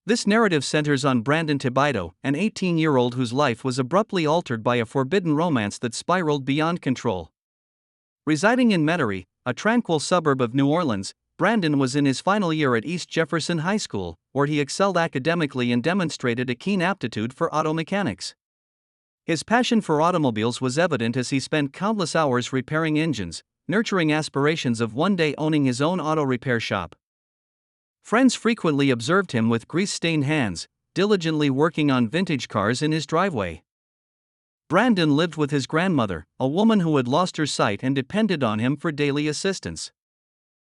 This narrative centers on Brandon Tibaido, an 18-year-old whose life was abruptly altered by a forbidden romance that spiraled beyond control. Residing in Metairie, a tranquil suburb of New Orleans, Brandon was in his final year at East Jefferson High School, where he excelled academically and demonstrated a keen aptitude for auto mechanics. His passion for automobiles was evident as he spent countless hours repairing engines, nurturing aspirations of one day owning his own auto repair shop. Friends frequently observed him with grease-stained hands, diligently working on vintage cars in his driveway. Brandon lived with his grandmother, a woman who had lost her sight and depended on him for daily assistance.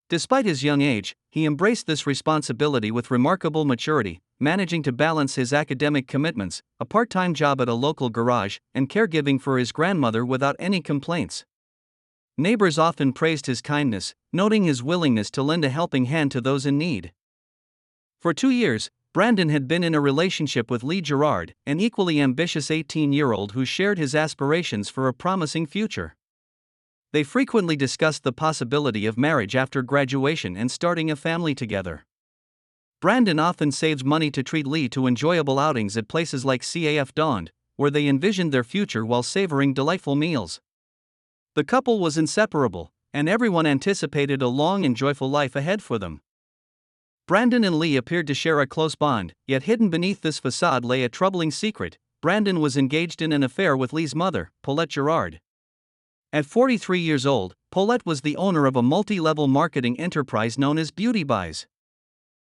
Despite his young age, he embraced this responsibility with remarkable maturity, managing to balance his academic commitments, a part-time job at a local garage, and caregiving for his grandmother without any complaints. Neighbors often praised his kindness, noting his willingness to lend a helping hand to those in need. For 2 years, Brandon had been in a relationship with Lee Gerard, an equally ambitious 18-year-old who shared his aspirations for a promising future. They frequently discussed the possibility of marriage after graduation and starting a family together. Brandon often saved money to treat Lee to enjoyable outings at places like CAF Dawned, where they envisioned their future while savoring delightful meals. The couple was inseparable, and everyone anticipated a long and joyful life ahead for them. Brandon and Lee appeared to share a close bond, yet hidden beneath this facade lay a troubling secret. Brandon was engaged in an affair with Lee's mother, Paulette Gerard. At 43 years old, Paulette was the owner of a multi-level marketing enterprise known as Beauty Buys.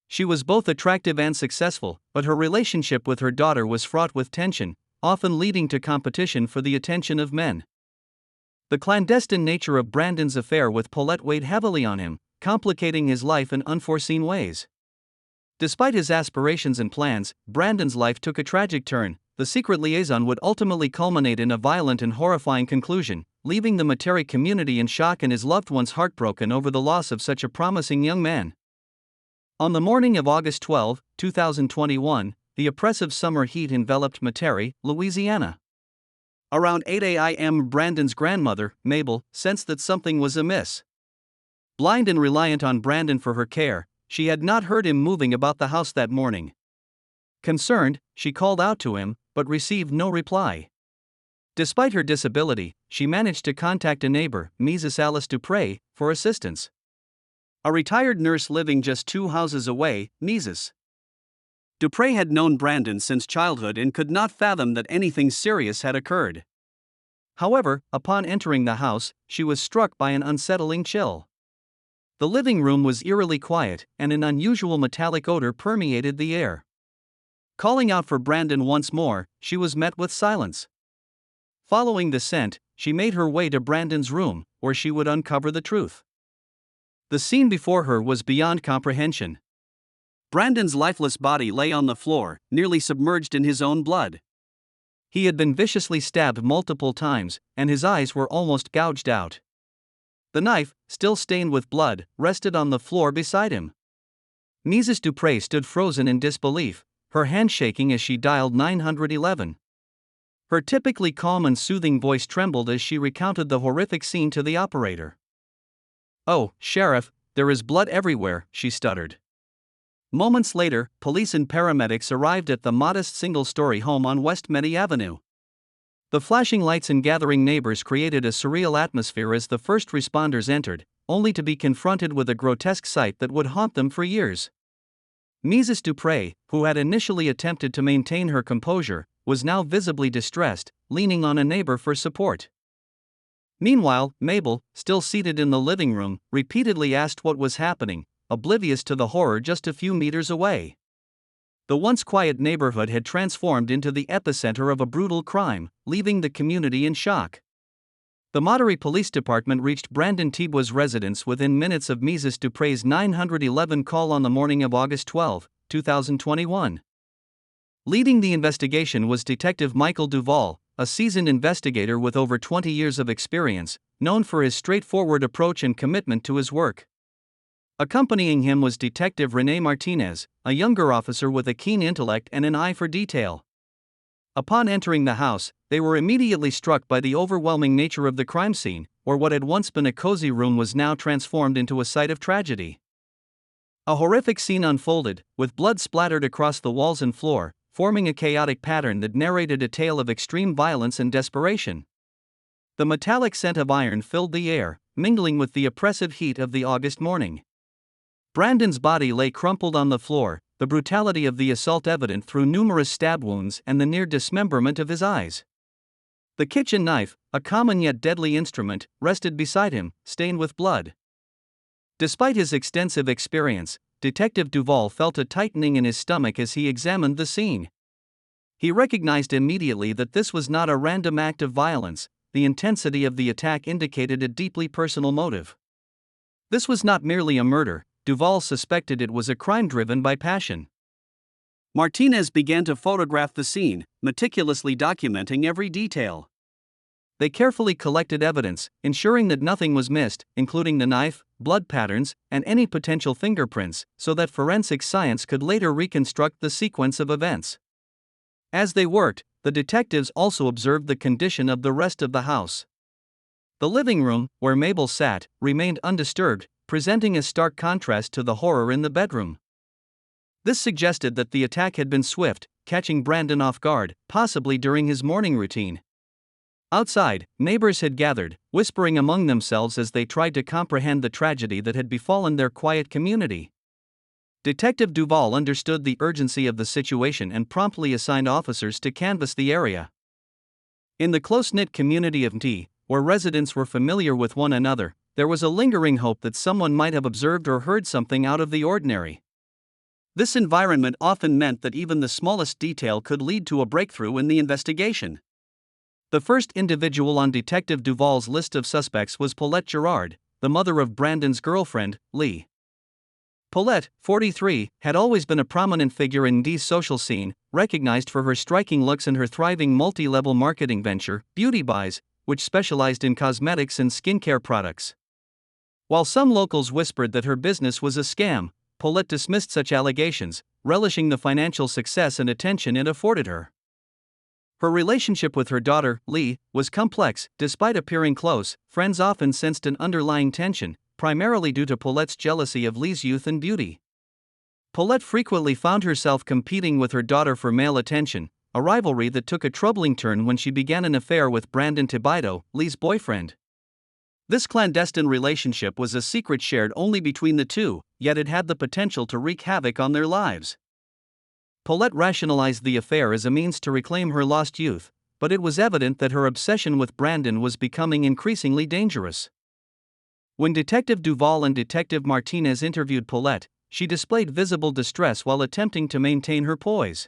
She was both attractive and successful, but her relationship with her daughter was fraught with tension, often leading to competition for the attention of men. The clandestine nature of Brandon's affair with Paulette weighed heavily on him, complicating his life in unforeseen ways. Despite his aspirations and plans, Brandon's life took a tragic turn. The secret liaison would ultimately culminate in a violent and horrifying conclusion, leaving the Metairie community in shock and his loved ones heartbroken over the loss of such a promising young man. On the morning of August 12, 2021, the oppressive summer heat enveloped Metairie, Louisiana. Around 8 a.m., Brandon's grandmother, Mabel, sensed that something was amiss. Blind and reliant on Brandon for her care, she had not heard him moving about the house that morning. Concerned, she called out to him, but received no reply. Despite her disability, she managed to contact a neighbor, Mrs. Alice Dupre, for assistance. A retired nurse living just 2 houses away, Mrs. Dupre had known Brandon since childhood and could not fathom that anything serious had occurred. However, upon entering the house, she was struck by an unsettling chill. The living room was eerily quiet, and an unusual metallic odor permeated the air. Calling out for Brandon once more, she was met with silence. Following the scent, she made her way to Brandon's room, where she would uncover the truth. The scene before her was beyond comprehension. Brandon's lifeless body lay on the floor, nearly submerged in his own blood. He had been viciously stabbed multiple times, and his eyes were almost gouged out. The knife, still stained with blood, rested on the floor beside him. Mrs. Dupre stood frozen in disbelief, her hand shaking as she dialed 911. Her typically calm and soothing voice trembled as she recounted the horrific scene to the operator. "Oh, Sheriff, there is blood everywhere," she stuttered. Moments later, police and paramedics arrived at the modest single-story home on West Metairie Avenue. The flashing lights and gathering neighbors created a surreal atmosphere as the first responders entered, only to be confronted with a grotesque sight that would haunt them for years. Mrs. Dupre, who had initially attempted to maintain her composure, was now visibly distressed, leaning on a neighbor for support. Meanwhile, Mabel, still seated in the living room, repeatedly asked what was happening, oblivious to the horror just a few meters away. The once quiet neighborhood had transformed into the epicenter of a brutal crime, leaving the community in shock. The Metairie Police Department reached Brandon Tibaido's residence within minutes of Mrs. Dupre's 911 call on the morning of August 12, 2021. Leading the investigation was Detective Michael Duval, a seasoned investigator with over 20 years of experience, known for his straightforward approach and commitment to his work. Accompanying him was Detective René Martinez, a younger officer with a keen intellect and an eye for detail. Upon entering the house, they were immediately struck by the overwhelming nature of the crime scene, where what had once been a cozy room was now transformed into a site of tragedy. A horrific scene unfolded, with blood splattered across the walls and floor, forming a chaotic pattern that narrated a tale of extreme violence and desperation. The metallic scent of iron filled the air, mingling with the oppressive heat of the August morning. Brandon's body lay crumpled on the floor, the brutality of the assault evident through numerous stab wounds and the near dismemberment of his eyes. The kitchen knife, a common yet deadly instrument, rested beside him, stained with blood. Despite his extensive experience, Detective Duval felt a tightening in his stomach as he examined the scene. He recognized immediately that this was not a random act of violence. The intensity of the attack indicated a deeply personal motive. This was not merely a murder. Duval suspected it was a crime driven by passion. Martinez began to photograph the scene, meticulously documenting every detail. They carefully collected evidence, ensuring that nothing was missed, including the knife, blood patterns, and any potential fingerprints, so that forensic science could later reconstruct the sequence of events. As they worked, the detectives also observed the condition of the rest of the house. The living room, where Mabel sat, remained undisturbed, presenting a stark contrast to the horror in the bedroom. This suggested that the attack had been swift, catching Brandon off guard, possibly during his morning routine. Outside, neighbors had gathered, whispering among themselves as they tried to comprehend the tragedy that had befallen their quiet community. Detective Duval understood the urgency of the situation and promptly assigned officers to canvass the area. In the close-knit community of T, where residents were familiar with one another, there was a lingering hope that someone might have observed or heard something out of the ordinary. This environment often meant that even the smallest detail could lead to a breakthrough in the investigation. The first individual on Detective Duval's list of suspects was Paulette Girard, the mother of Brandon's girlfriend, Lee. Paulette, 43, had always been a prominent figure in D's social scene, recognized for her striking looks and her thriving multi-level marketing venture, Beauty Buys, which specialized in cosmetics and skincare products. While some locals whispered that her business was a scam, Paulette dismissed such allegations, relishing the financial success and attention it afforded her. Her relationship with her daughter, Lee, was complex. Despite appearing close, friends often sensed an underlying tension, primarily due to Paulette's jealousy of Lee's youth and beauty. Paulette frequently found herself competing with her daughter for male attention, a rivalry that took a troubling turn when she began an affair with Brandon Thibodeau, Lee's boyfriend. This clandestine relationship was a secret shared only between the two, yet it had the potential to wreak havoc on their lives. Paulette rationalized the affair as a means to reclaim her lost youth, but it was evident that her obsession with Brandon was becoming increasingly dangerous. When Detective Duval and Detective Martinez interviewed Paulette, she displayed visible distress while attempting to maintain her poise.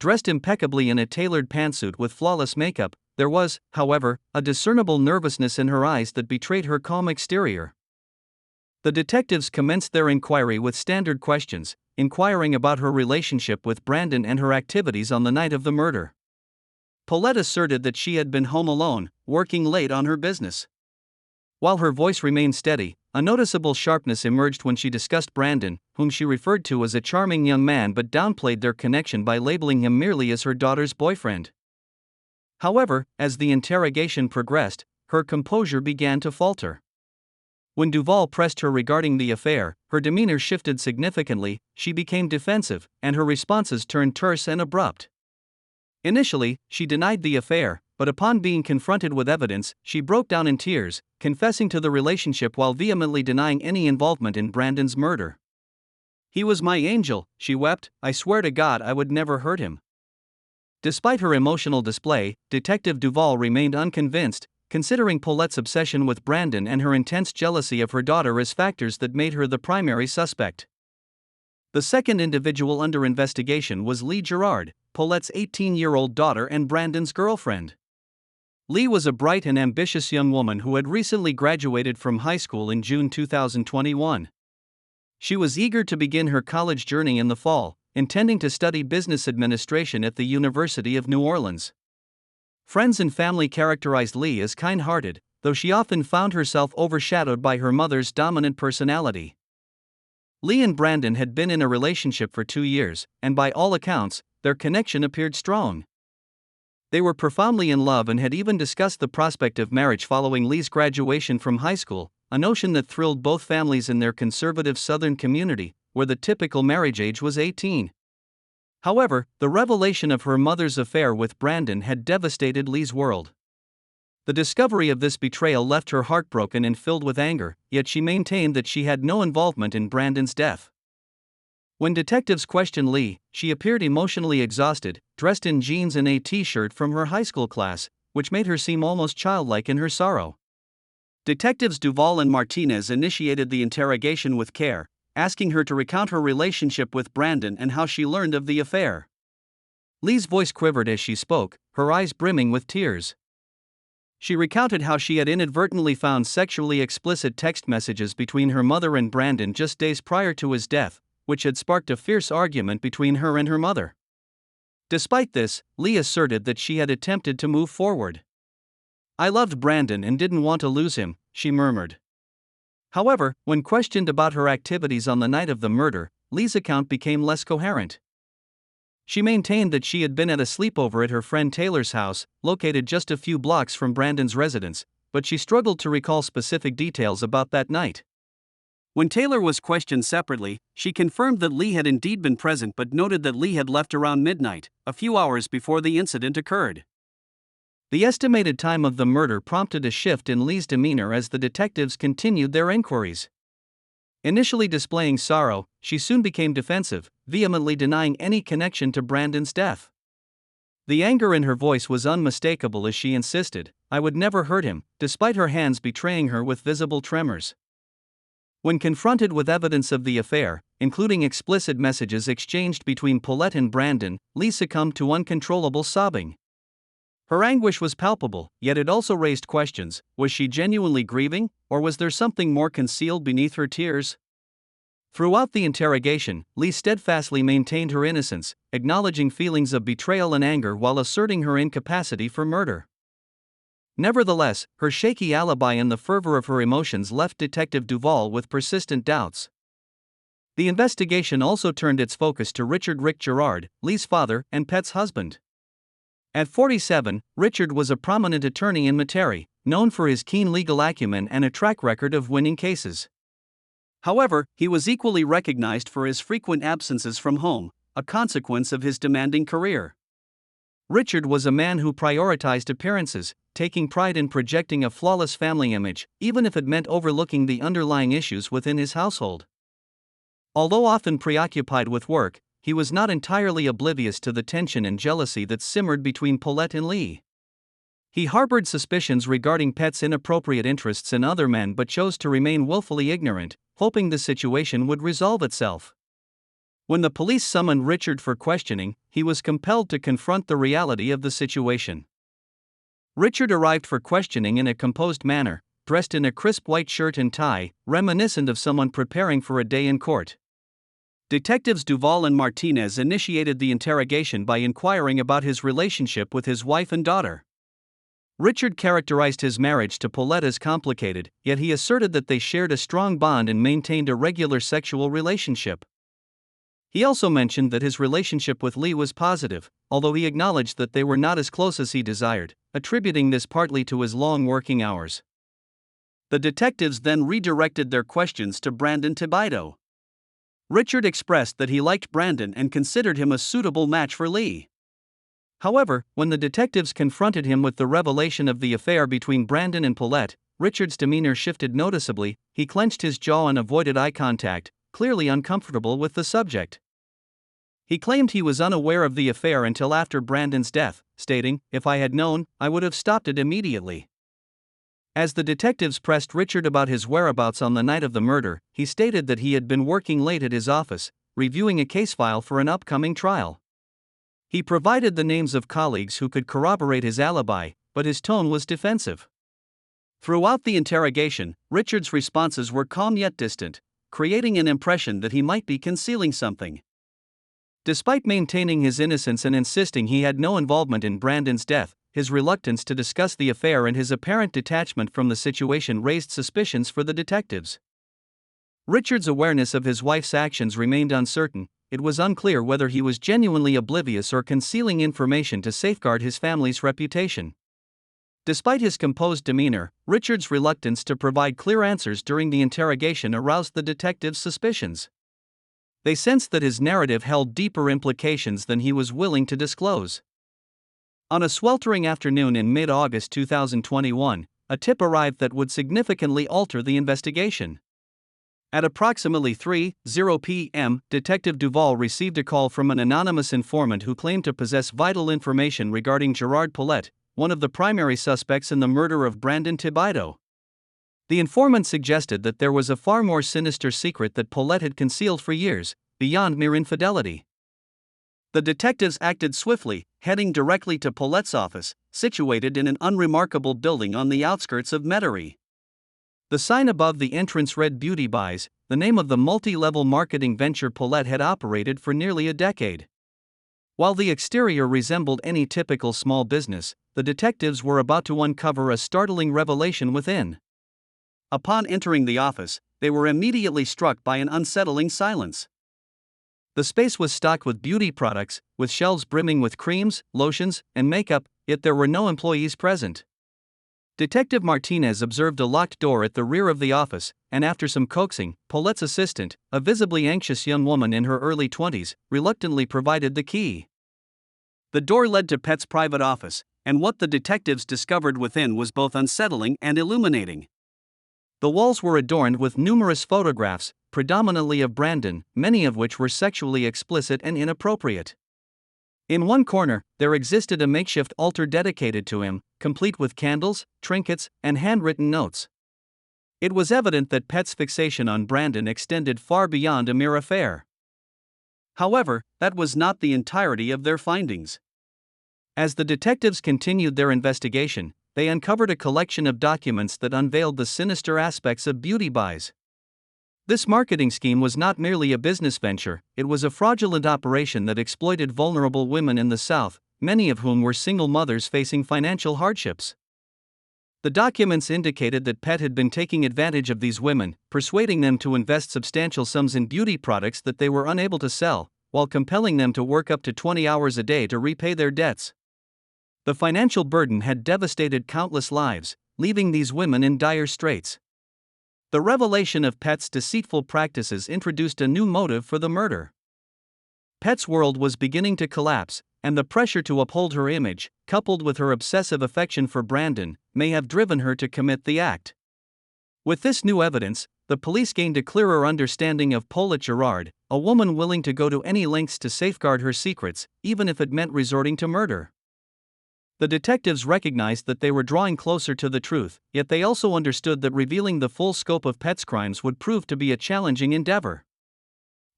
Dressed impeccably in a tailored pantsuit with flawless makeup, there was, however, a discernible nervousness in her eyes that betrayed her calm exterior. The detectives commenced their inquiry with standard questions, inquiring about her relationship with Brandon and her activities on the night of the murder. Paulette asserted that she had been home alone, working late on her business. While her voice remained steady, a noticeable sharpness emerged when she discussed Brandon, whom she referred to as a charming young man but downplayed their connection by labeling him merely as her daughter's boyfriend. However, as the interrogation progressed, her composure began to falter. When Duval pressed her regarding the affair, her demeanor shifted significantly, she became defensive, and her responses turned terse and abrupt. Initially, she denied the affair, but upon being confronted with evidence, she broke down in tears, confessing to the relationship while vehemently denying any involvement in Brandon's murder. "He was my angel," she wept, "I swear to God I would never hurt him." Despite her emotional display, Detective Duval remained unconvinced, considering Paulette's obsession with Brandon and her intense jealousy of her daughter as factors that made her the primary suspect. The second individual under investigation was Lee Girard, Paulette's 18-year-old daughter and Brandon's girlfriend. Lee was a bright and ambitious young woman who had recently graduated from high school in June 2021. She was eager to begin her college journey in the fall, intending to study business administration at the University of New Orleans. Friends and family characterized Lee as kind-hearted, though she often found herself overshadowed by her mother's dominant personality. Lee and Brandon had been in a relationship for 2 years, and by all accounts, their connection appeared strong. They were profoundly in love and had even discussed the prospect of marriage following Lee's graduation from high school, a notion that thrilled both families in their conservative Southern community, where the typical marriage age was 18. However, the revelation of her mother's affair with Brandon had devastated Lee's world. The discovery of this betrayal left her heartbroken and filled with anger, yet she maintained that she had no involvement in Brandon's death. When detectives questioned Lee, she appeared emotionally exhausted, dressed in jeans and a t-shirt from her high school class, which made her seem almost childlike in her sorrow. Detectives Duvall and Martinez initiated the interrogation with care, asking her to recount her relationship with Brandon and how she learned of the affair. Lee's voice quivered as she spoke, her eyes brimming with tears. She recounted how she had inadvertently found sexually explicit text messages between her mother and Brandon just days prior to his death, which had sparked a fierce argument between her and her mother. Despite this, Lee asserted that she had attempted to move forward. "I loved Brandon and didn't want to lose him," she murmured. However, when questioned about her activities on the night of the murder, Lee's account became less coherent. She maintained that she had been at a sleepover at her friend Taylor's house, located just a few blocks from Brandon's residence, but she struggled to recall specific details about that night. When Taylor was questioned separately, she confirmed that Lee had indeed been present but noted that Lee had left around midnight, a few hours before the incident occurred. The estimated time of the murder prompted a shift in Lee's demeanor as the detectives continued their inquiries. Initially displaying sorrow, she soon became defensive, vehemently denying any connection to Brandon's death. The anger in her voice was unmistakable as she insisted, "I would never hurt him," despite her hands betraying her with visible tremors. When confronted with evidence of the affair, including explicit messages exchanged between Paulette and Brandon, Lee succumbed to uncontrollable sobbing. Her anguish was palpable, yet it also raised questions: was she genuinely grieving, or was there something more concealed beneath her tears? Throughout the interrogation, Lee steadfastly maintained her innocence, acknowledging feelings of betrayal and anger while asserting her incapacity for murder. Nevertheless, her shaky alibi and the fervor of her emotions left Detective Duvall with persistent doubts. The investigation also turned its focus to Richard "Rick" Gerard, Lee's father and Pet's husband. At 47, Richard was a prominent attorney in Metairie, known for his keen legal acumen and a track record of winning cases. However, he was equally recognized for his frequent absences from home, a consequence of his demanding career. Richard was a man who prioritized appearances, taking pride in projecting a flawless family image, even if it meant overlooking the underlying issues within his household. Although often preoccupied with work, he was not entirely oblivious to the tension and jealousy that simmered between Paulette and Lee. He harbored suspicions regarding Pet's inappropriate interests in other men but chose to remain willfully ignorant, hoping the situation would resolve itself. When the police summoned Richard for questioning, he was compelled to confront the reality of the situation. Richard arrived for questioning in a composed manner, dressed in a crisp white shirt and tie, reminiscent of someone preparing for a day in court. Detectives Duvall and Martinez initiated the interrogation by inquiring about his relationship with his wife and daughter. Richard characterized his marriage to Paulette as complicated, yet he asserted that they shared a strong bond and maintained a regular sexual relationship. He also mentioned that his relationship with Lee was positive, although he acknowledged that they were not as close as he desired, attributing this partly to his long working hours. The detectives then redirected their questions to Brandon Tibaido. Richard expressed that he liked Brandon and considered him a suitable match for Lee. However, when the detectives confronted him with the revelation of the affair between Brandon and Paulette, Richard's demeanor shifted noticeably. He clenched his jaw and avoided eye contact, clearly uncomfortable with the subject. He claimed he was unaware of the affair until after Brandon's death, stating, "If I had known, I would have stopped it immediately." As the detectives pressed Richard about his whereabouts on the night of the murder, he stated that he had been working late at his office, reviewing a case file for an upcoming trial. He provided the names of colleagues who could corroborate his alibi, but his tone was defensive. Throughout the interrogation, Richard's responses were calm yet distant, creating an impression that he might be concealing something. Despite maintaining his innocence and insisting he had no involvement in Brandon's death, his reluctance to discuss the affair and his apparent detachment from the situation raised suspicions for the detectives. Richard's awareness of his wife's actions remained uncertain. It was unclear whether he was genuinely oblivious or concealing information to safeguard his family's reputation. Despite his composed demeanor, Richard's reluctance to provide clear answers during the interrogation aroused the detectives' suspicions. They sensed that his narrative held deeper implications than he was willing to disclose. On a sweltering afternoon in mid-August 2021, a tip arrived that would significantly alter the investigation. At approximately 3:00 p.m., Detective Duval received a call from an anonymous informant who claimed to possess vital information regarding Gerard Paulette, one of the primary suspects in the murder of Brandon Thibodeau. The informant suggested that there was a far more sinister secret that Paulette had concealed for years, beyond mere infidelity. The detectives acted swiftly, heading directly to Paulette's office, situated in an unremarkable building on the outskirts of Metairie. The sign above the entrance read Beauty Buys, the name of the multi-level marketing venture Paulette had operated for nearly a decade. While the exterior resembled any typical small business, the detectives were about to uncover a startling revelation within. Upon entering the office, they were immediately struck by an unsettling silence. The space was stocked with beauty products, with shelves brimming with creams, lotions, and makeup, yet there were no employees present. Detective Martinez observed a locked door at the rear of the office, and after some coaxing, Paulette's assistant, a visibly anxious young woman in her early 20s, reluctantly provided the key. The door led to Pet's private office, and what the detectives discovered within was both unsettling and illuminating. The walls were adorned with numerous photographs, predominantly of Brandon, many of which were sexually explicit and inappropriate. In one corner, there existed a makeshift altar dedicated to him, complete with candles, trinkets, and handwritten notes. It was evident that Pet's fixation on Brandon extended far beyond a mere affair. However, that was not the entirety of their findings. As the detectives continued their investigation, they uncovered a collection of documents that unveiled the sinister aspects of Beauty Buys. This marketing scheme was not merely a business venture, it was a fraudulent operation that exploited vulnerable women in the South, many of whom were single mothers facing financial hardships. The documents indicated that Pet had been taking advantage of these women, persuading them to invest substantial sums in beauty products that they were unable to sell, while compelling them to work up to 20 hours a day to repay their debts. The financial burden had devastated countless lives, leaving these women in dire straits. The revelation of Pet's deceitful practices introduced a new motive for the murder. Pet's world was beginning to collapse, and the pressure to uphold her image, coupled with her obsessive affection for Brandon, may have driven her to commit the act. With this new evidence, the police gained a clearer understanding of Paulette Gerard, a woman willing to go to any lengths to safeguard her secrets, even if it meant resorting to murder. The detectives recognized that they were drawing closer to the truth, yet they also understood that revealing the full scope of Pet's crimes would prove to be a challenging endeavor.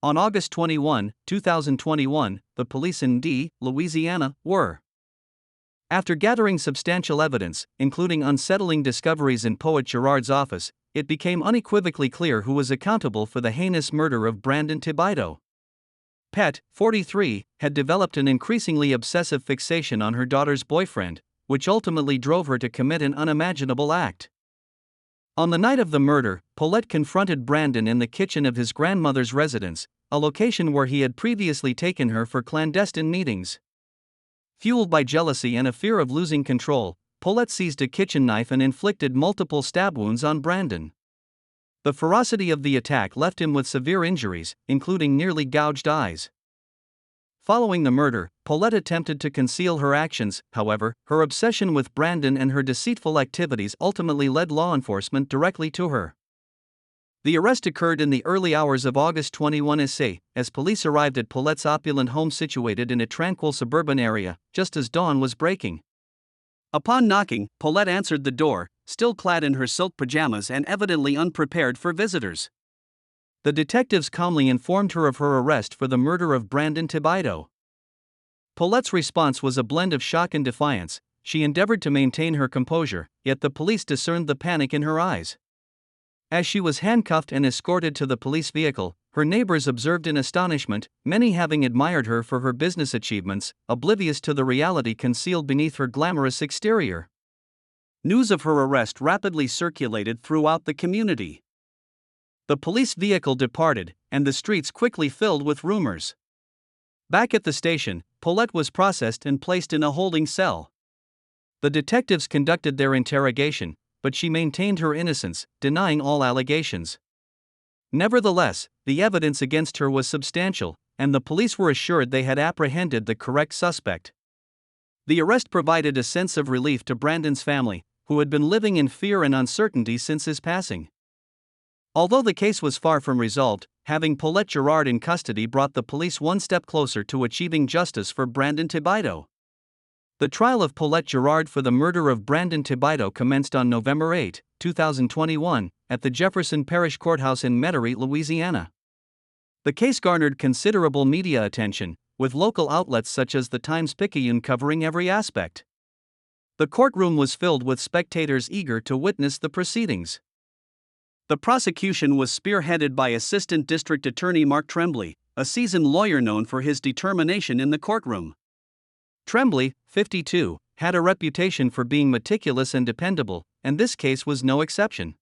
On August 21, 2021, the police in Louisiana, were. After gathering substantial evidence, including unsettling discoveries in Poet Gerard's office, it became unequivocally clear who was accountable for the heinous murder of Brandon Thibodeau. Pet, 43, had developed an increasingly obsessive fixation on her daughter's boyfriend, which ultimately drove her to commit an unimaginable act. On the night of the murder, Paulette confronted Brandon in the kitchen of his grandmother's residence, a location where he had previously taken her for clandestine meetings. Fueled by jealousy and a fear of losing control, Paulette seized a kitchen knife and inflicted multiple stab wounds on Brandon. The ferocity of the attack left him with severe injuries, including nearly gouged eyes. Following the murder, Paulette attempted to conceal her actions, however, her obsession with Brandon and her deceitful activities ultimately led law enforcement directly to her. The arrest occurred in the early hours of August 21 as police arrived at Paulette's opulent home situated in a tranquil suburban area, just as dawn was breaking. Upon knocking, Paulette answered the door, still clad in her silk pajamas and evidently unprepared for visitors. The detectives calmly informed her of her arrest for the murder of Brandon Thibodeau. Paulette's response was a blend of shock and defiance. She endeavored to maintain her composure, yet the police discerned the panic in her eyes. As she was handcuffed and escorted to the police vehicle, her neighbors observed in astonishment, many having admired her for her business achievements, oblivious to the reality concealed beneath her glamorous exterior. News of her arrest rapidly circulated throughout the community. The police vehicle departed, and the streets quickly filled with rumors. Back at the station, Paulette was processed and placed in a holding cell. The detectives conducted their interrogation, but she maintained her innocence, denying all allegations. Nevertheless, the evidence against her was substantial, and the police were assured they had apprehended the correct suspect. The arrest provided a sense of relief to Brandon's family, who had been living in fear and uncertainty since his passing. Although the case was far from resolved, having Paulette Girard in custody brought the police one step closer to achieving justice for Brandon Thibodeau. The trial of Paulette Girard for the murder of Brandon Thibodeau commenced on November 8, 2021, at the Jefferson Parish Courthouse in Metairie, Louisiana. The case garnered considerable media attention, with local outlets such as the Times-Picayune covering every aspect. The courtroom was filled with spectators eager to witness the proceedings. The prosecution was spearheaded by Assistant District Attorney Mark Tremblay, a seasoned lawyer known for his determination in the courtroom. Tremblay, 52, had a reputation for being meticulous and dependable, and this case was no exception.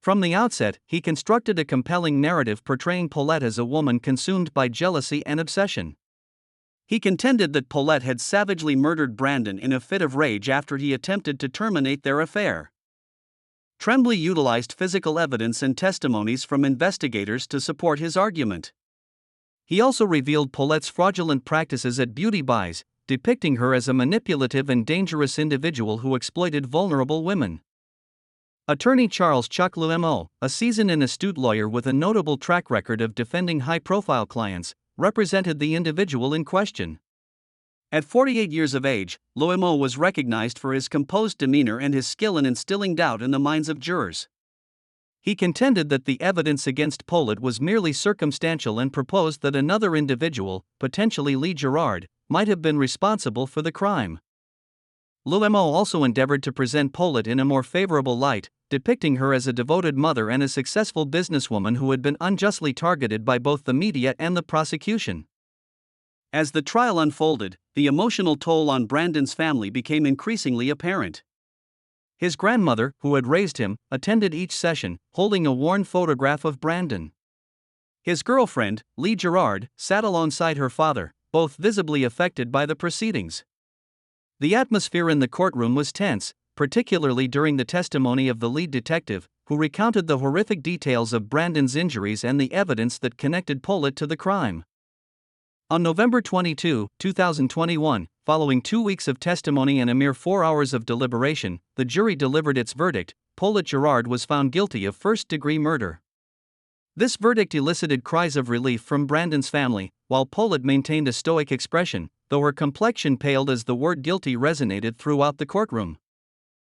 From the outset, he constructed a compelling narrative portraying Paulette as a woman consumed by jealousy and obsession. He contended that Paulette had savagely murdered Brandon in a fit of rage after he attempted to terminate their affair. Tremblay utilized physical evidence and testimonies from investigators to support his argument. He also revealed Paulette's fraudulent practices at beauty buys, depicting her as a manipulative and dangerous individual who exploited vulnerable women. Attorney Charles Chuck Lumo, a seasoned and astute lawyer with a notable track record of defending high-profile clients, represented the individual in question. At 48 years of age, Lumo was recognized for his composed demeanor and his skill in instilling doubt in the minds of jurors. He contended that the evidence against Paulette was merely circumstantial and proposed that another individual, potentially Lee Girard, might have been responsible for the crime. Lumo also endeavored to present Paulette in a more favorable light, depicting her as a devoted mother and a successful businesswoman who had been unjustly targeted by both the media and the prosecution. As the trial unfolded, the emotional toll on Brandon's family became increasingly apparent. His grandmother, who had raised him, attended each session, holding a worn photograph of Brandon. His girlfriend, Lee Girard, sat alongside her father, both visibly affected by the proceedings. The atmosphere in the courtroom was tense, particularly during the testimony of the lead detective, who recounted the horrific details of Brandon's injuries and the evidence that connected Paulette to the crime. On November 22, 2021, following 2 weeks of testimony and a mere 4 hours of deliberation, the jury delivered its verdict. Paulette Girard was found guilty of first-degree murder. This verdict elicited cries of relief from Brandon's family, while Paulette maintained a stoic expression, though her complexion paled as the word guilty resonated throughout the courtroom.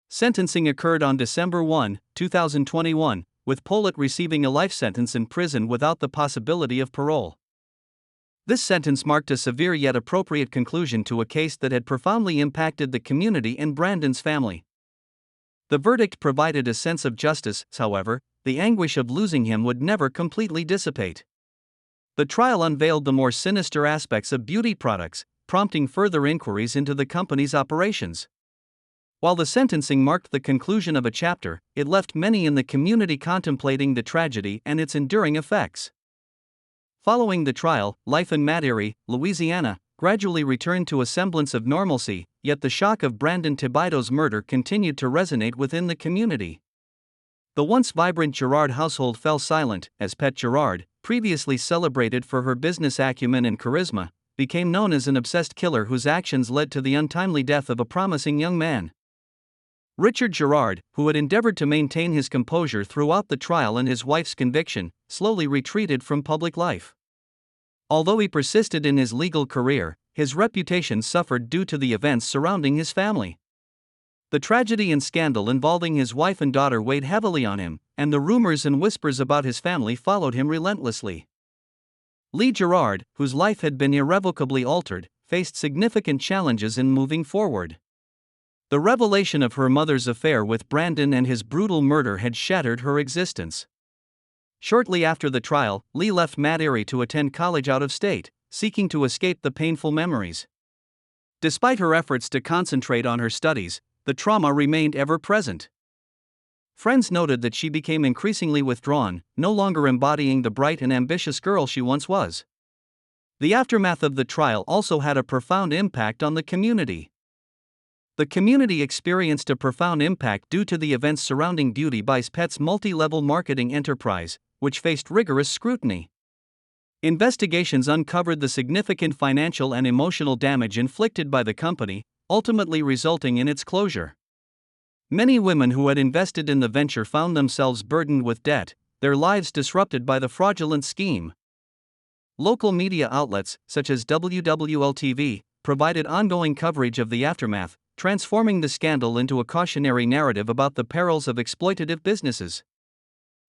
Sentencing occurred on December 1, 2021, with Paulette receiving a life sentence in prison without the possibility of parole. This sentence marked a severe yet appropriate conclusion to a case that had profoundly impacted the community and Brandon's family. The verdict provided a sense of justice, however, the anguish of losing him would never completely dissipate. The trial unveiled the more sinister aspects of beauty products, prompting further inquiries into the company's operations. While the sentencing marked the conclusion of a chapter, it left many in the community contemplating the tragedy and its enduring effects. Following the trial, life in Metairie, Louisiana, gradually returned to a semblance of normalcy, yet the shock of Brandon Thibodeau's murder continued to resonate within the community. The once vibrant Girard household fell silent, as Pet Girard, previously celebrated for her business acumen and charisma, became known as an obsessed killer whose actions led to the untimely death of a promising young man. Richard Girard, who had endeavored to maintain his composure throughout the trial and his wife's conviction, slowly retreated from public life. Although he persisted in his legal career, his reputation suffered due to the events surrounding his family. The tragedy and scandal involving his wife and daughter weighed heavily on him, and the rumors and whispers about his family followed him relentlessly. Lee Girard, whose life had been irrevocably altered, faced significant challenges in moving forward. The revelation of her mother's affair with Brandon and his brutal murder had shattered her existence. Shortly after the trial, Lee left Metairie to attend college out of state, seeking to escape the painful memories. Despite her efforts to concentrate on her studies, the trauma remained ever present. Friends noted that she became increasingly withdrawn, no longer embodying the bright and ambitious girl she once was. The aftermath of the trial also had a profound impact on the community. The community experienced a profound impact due to the events surrounding Beauty By's Pet's multi-level marketing enterprise, which faced rigorous scrutiny. Investigations uncovered the significant financial and emotional damage inflicted by the company, ultimately resulting in its closure. Many women who had invested in the venture found themselves burdened with debt, their lives disrupted by the fraudulent scheme. Local media outlets, such as WWL-TV, provided ongoing coverage of the aftermath, transforming the scandal into a cautionary narrative about the perils of exploitative businesses.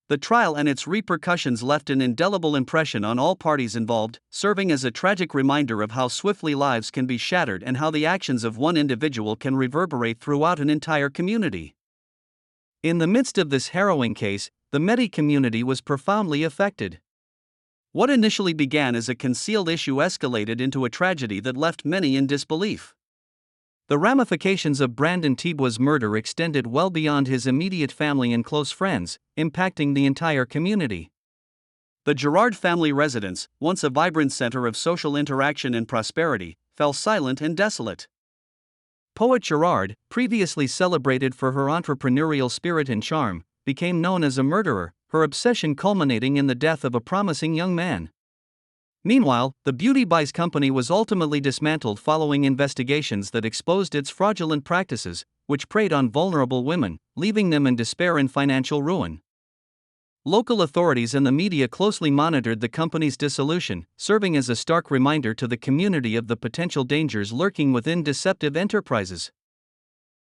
The trial and its repercussions left an indelible impression on all parties involved, serving as a tragic reminder of how swiftly lives can be shattered and how the actions of one individual can reverberate throughout an entire community. In the midst of this harrowing case, the Medi community was profoundly affected. What initially began as a concealed issue escalated into a tragedy that left many in disbelief. The ramifications of Brandon Teboua's murder extended well beyond his immediate family and close friends, impacting the entire community. The Girard family residence, once a vibrant center of social interaction and prosperity, fell silent and desolate. Poet Girard, previously celebrated for her entrepreneurial spirit and charm, became known as a murderer, her obsession culminating in the death of a promising young man. Meanwhile, the Beauty By's company was ultimately dismantled following investigations that exposed its fraudulent practices, which preyed on vulnerable women, leaving them in despair and financial ruin. Local authorities and the media closely monitored the company's dissolution, serving as a stark reminder to the community of the potential dangers lurking within deceptive enterprises.